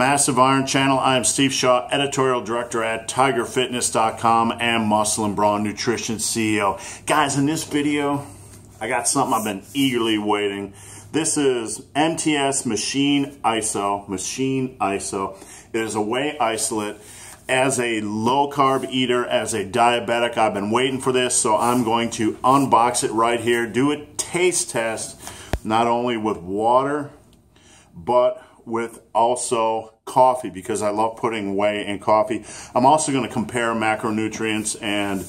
Massive Iron Channel. I am Steve Shaw, Editorial Director at TigerFitness.com and Muscle and Brawn Nutrition CEO. Guys, in this video, I got something I've been eagerly waiting. This is MTS Machine Iso. It is a whey isolate. As a low-carb eater, as a diabetic, I've been waiting for this, so I'm going to unbox it right here, do a taste test, not only with water, but with also coffee, because I love putting whey in coffee. I'm also going to compare macronutrients and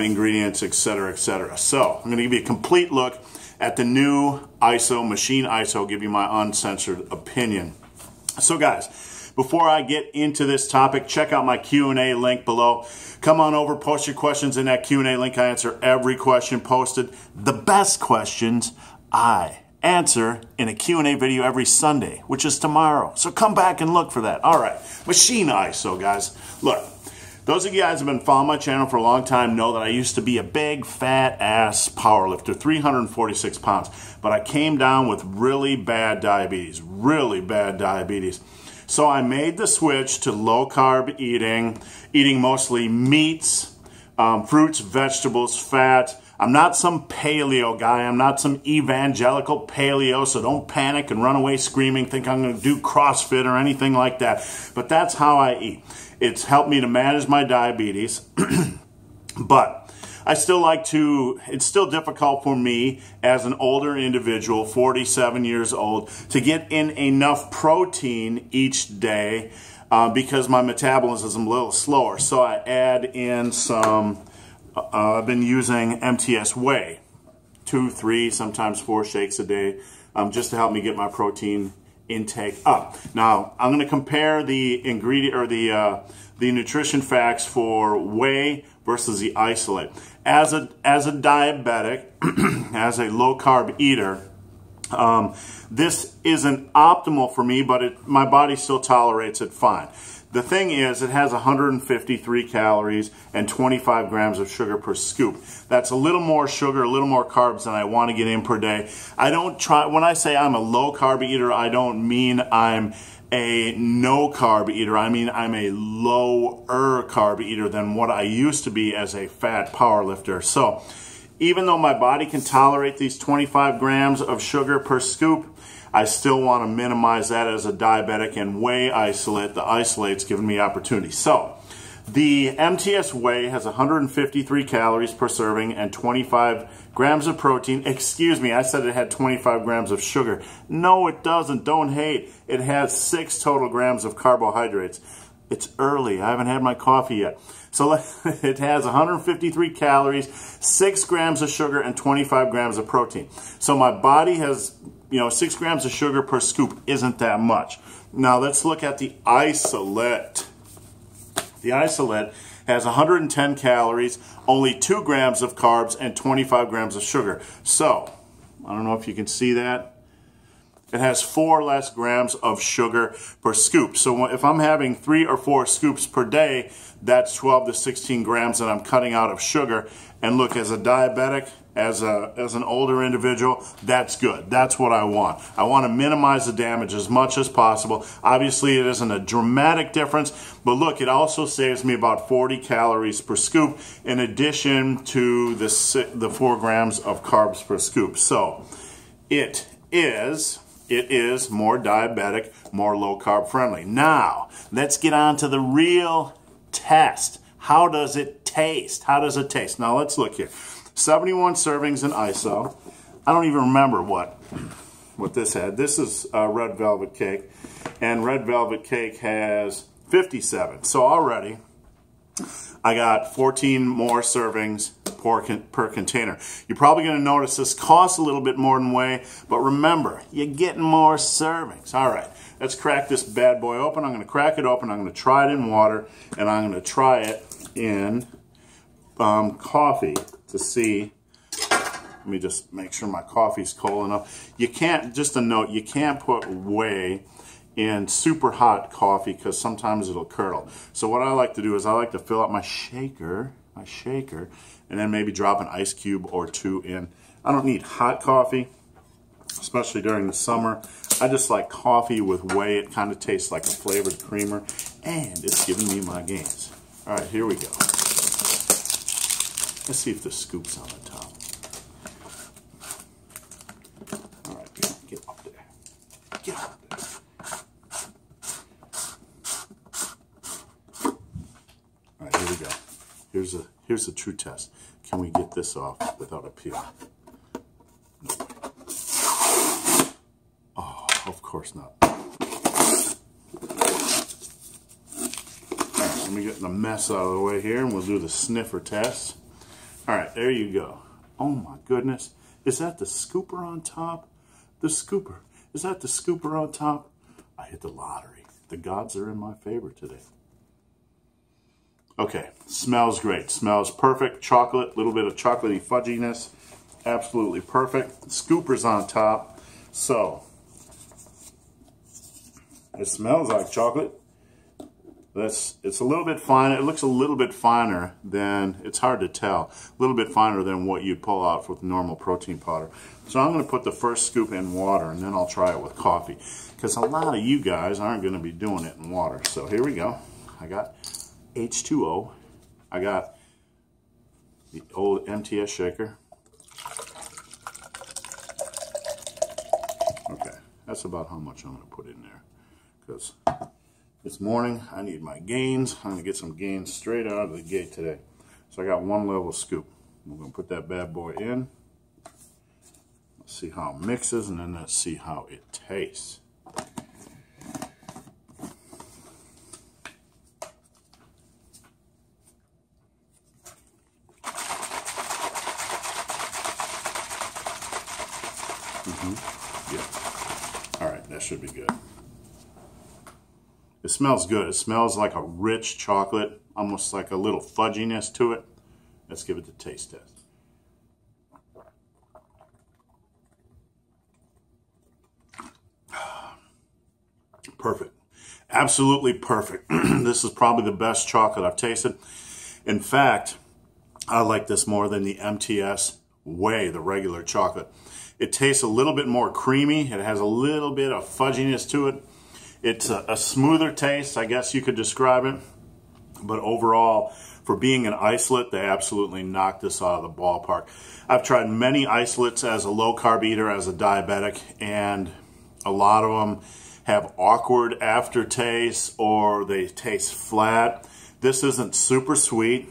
ingredients, etc., etc. So I'm going to give you a complete look at the new ISO, Machine ISO, give you my uncensored opinion. So guys, before I get into this topic, check out my Q&A link below. Come on over, post your questions in that Q&A link. I answer every question posted. The best questions I answer in a Q&A video every Sunday, which is tomorrow. So come back and look for that. All right, Machine ISO, guys. Look, those of you guys who have been following my channel for a long time know that I used to be a big, fat-ass powerlifter, 346 pounds. But I came down with really bad diabetes, So I made the switch to low-carb eating mostly meats, fruits, vegetables, fat. I'm not some paleo guy. I'm not some evangelical paleo, so don't panic and run away screaming, think I'm going to do CrossFit or anything like that. But that's how I eat. It's helped me to manage my diabetes, but I still like to, it's still difficult for me as an older individual, 47 years old, to get in enough protein each day because my metabolism is a little slower. So I add in some, I've been using MTS Whey, 2, 3, sometimes 4 shakes a day, just to help me get my protein intake up. Now, I'm going to compare the ingredient or the nutrition facts for whey versus the isolate. As a diabetic, as a low carb eater, this isn't optimal for me, but my body still tolerates it fine. The thing is, it has 153 calories and 25 grams of sugar per scoop. That's a little more sugar, a little more carbs than I want to get in per day. I don't try, when I say I'm a low carb eater, I don't mean I'm a no carb eater. I mean I'm a lower carb eater than what I used to be as a fat power lifter. So even though my body can tolerate these 25 grams of sugar per scoop, I still want to minimize that as a diabetic, and whey isolate, the isolate's given me opportunity. So the MTS Whey has 153 calories per serving and 25 grams of protein. Excuse me, I said it had 25 grams of sugar. No, it doesn't. Don't hate. It has 6 total grams of carbohydrates. It's early. I haven't had my coffee yet. So it has 153 calories, 6 grams of sugar, and 25 grams of protein. So my body has, 6 grams of sugar per scoop isn't that much. Now let's look at the isolate. The isolate has 110 calories, only 2 grams of carbs, and 25 grams of sugar. So, I don't know if you can see that. It has 4 less grams of sugar per scoop. So if I'm having 3 or 4 scoops per day, that's 12 to 16 grams that I'm cutting out of sugar. And look, as a diabetic, as an older individual, that's good. That's what I want. I want to minimize the damage as much as possible. Obviously, it isn't a dramatic difference, but look, it also saves me about 40 calories per scoop in addition to the 4 grams of carbs per scoop. So it is more diabetic, more low carb friendly. Now, let's get on to the real test. How does it taste? How does it taste? Now, let's look here. 71 servings in ISO. I don't even remember what this had. This is red velvet cake, and red velvet cake has 57. So already, I got 14 more servings per container. You're probably going to notice this costs a little bit more than whey, but remember, you're getting more servings. All right, let's crack this bad boy open. I'm going to crack it open. I'm going to try it in water, and I'm going to try it in coffee to see. Let me just make sure my coffee's cold enough. You can't, just a note, you can't put whey in super hot coffee because sometimes it'll curdle. So what I like to do is I like to fill up my shaker, and then maybe drop an ice cube or 2 in. I don't need hot coffee. especially during the summer. I just like coffee with whey. It kind of tastes like a flavored creamer, and it's giving me my gains. All right, here we go. Let's see if the scoop's on the top. All right, get up there. Get up there. All right, here we go. Here's the true test. Can we get this off without a peel? No way. Oh, of course not. All right, let me get the mess out of the way here, and we'll do the sniffer test. All right, there you go. Oh my goodness. Is that the scooper on top? The scooper. Is that the scooper on top? I hit the lottery. The gods are in my favor today. Okay, smells great. Smells perfect. Chocolate, a little bit of chocolatey fudginess. Absolutely perfect. Scooper's on top. So, it smells like chocolate. It's a little bit finer. It looks a little bit finer than, it's hard to tell, a little bit finer than what you'd pull out with normal protein powder. So I'm going to put the first scoop in water, and then I'll try it with coffee, because a lot of you guys aren't going to be doing it in water. So here we go. I got H2O. I got the old MTS shaker. Okay, that's about how much I'm going to put in there, because this morning I need my gains. I'm going to get some gains straight out of the gate today. So I got one level scoop. We're going to put that bad boy in. Let's see how it mixes, and then let's see how it tastes. Yeah. All right, that should be good. It smells good. It smells like a rich chocolate, almost like a little fudginess to it. Let's give it the taste test. Perfect. Absolutely perfect. This is probably the best chocolate I've tasted. In fact, I like this more than the MTS Whey, the regular chocolate. It tastes a little bit more creamy. It has a little bit of fudginess to it. It's a smoother taste, I guess you could describe it. But overall, for being an isolate, they absolutely knocked this out of the ballpark. I've tried many isolates as a low-carb eater, as a diabetic, and a lot of them have awkward aftertaste or they taste flat. This isn't super sweet.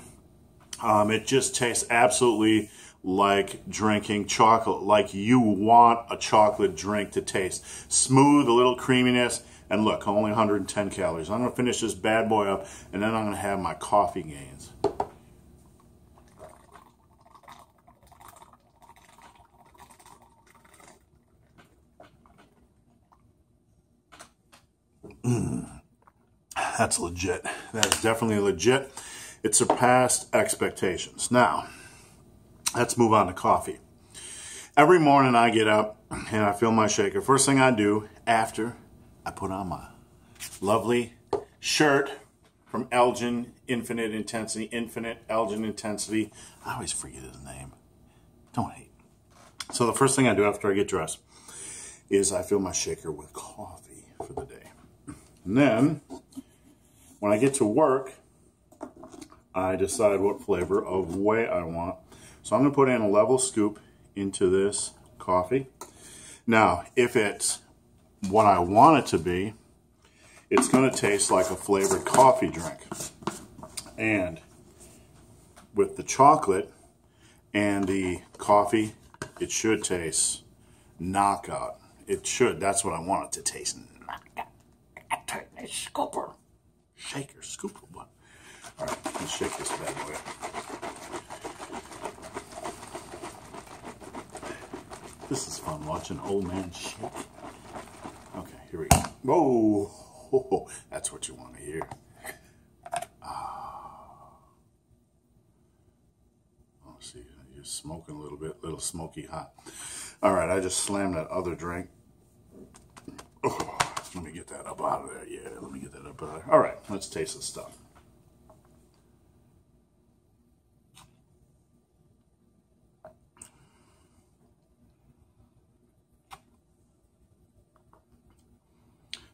It just tastes absolutely like drinking chocolate, like you want a chocolate drink to taste. Smooth, a little creaminess, and look, only 110 calories. I'm gonna finish this bad boy up, and then I'm gonna have my coffee gains. That's legit. That is definitely legit. It surpassed expectations. Now, let's move on to coffee. Every morning I get up and I fill my shaker. First thing I do after I put on my lovely shirt from Elgin Infinite Intensity. I always forget his name. Don't hate. So the first thing I do after I get dressed is I fill my shaker with coffee for the day. And then, when I get to work, I decide what flavor of whey I want. So I'm going to put in a level scoop into this coffee. Now, if it's what I want it to be, it's going to taste like a flavored coffee drink. And with the chocolate and the coffee, it should taste knockout. It should. That's what I want it to taste. Knockout. Scooper. Shaker, scooper, what? All right, let's shake this bad boy up. This is fun watching old man shake. Okay, here we go. Whoa, that's what you want to hear. Oh, see, you're smoking a little bit, little smoky hot. All right, I just slammed that other drink. Oh, let me get that up out of there. Yeah, let me get that up out of there. All right, let's taste this stuff.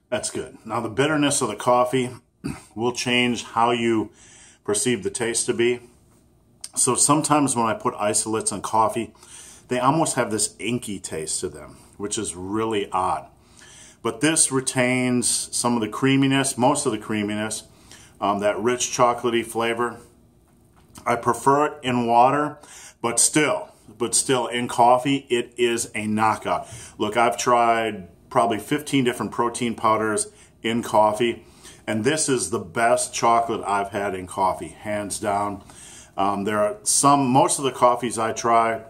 That's good. Now the bitterness of the coffee will change how you perceive the taste to be. So sometimes when I put isolates on coffee, they almost have this inky taste to them, which is really odd. But this retains some of the creaminess, most of the creaminess, that rich chocolatey flavor. I prefer it in water, but still in coffee, it is a knockout. Look, I've tried probably 15 different protein powders in coffee, and this is the best chocolate I've had in coffee, hands down. There are most of the coffees I try,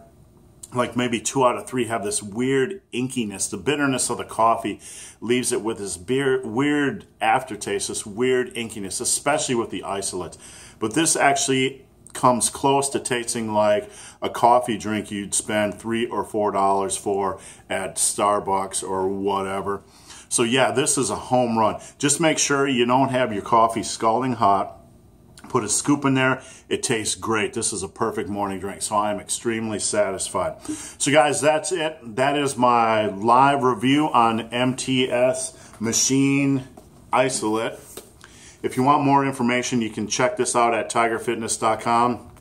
like maybe 2 out of 3, have this weird inkiness. The bitterness of the coffee leaves it with this weird aftertaste, this weird inkiness, especially with the isolates. But this actually comes close to tasting like a coffee drink you'd spend $3 or $4 for at Starbucks or whatever. So yeah, this is a home run. Just make sure you don't have your coffee scalding hot. Put a scoop in there. It tastes great. This is a perfect morning drink, so I am extremely satisfied. So guys, that's it. That is my live review on MTS Machine Isolate. If you want more information, you can check this out at tigerfitness.com.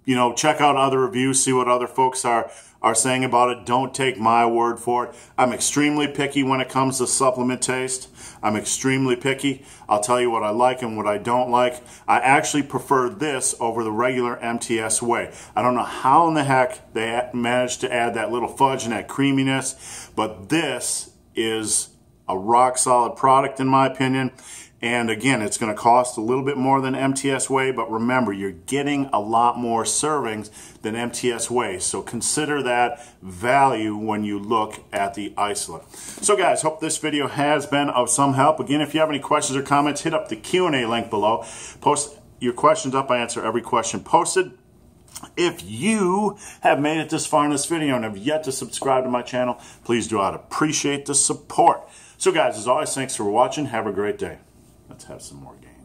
You know, check out other reviews, see what other folks are saying about it. Don't take my word for it. I'm extremely picky when it comes to supplement taste. I'm extremely picky. I'll tell you what I like and what I don't like. I actually prefer this over the regular MTS Whey. I don't know how in the heck they managed to add that little fudge and that creaminess, but this is a rock solid product in my opinion. And again, it's going to cost a little bit more than MTS Whey, but remember, you're getting a lot more servings than MTS Whey. So consider that value when you look at the isolate. So guys, hope this video has been of some help. Again, if you have any questions or comments, hit up the Q&A link below. Post your questions up. I answer every question posted. If you have made it this far in this video and have yet to subscribe to my channel, please do. I'd appreciate the support. So guys, as always, thanks for watching. Have a great day. Let's have some more games.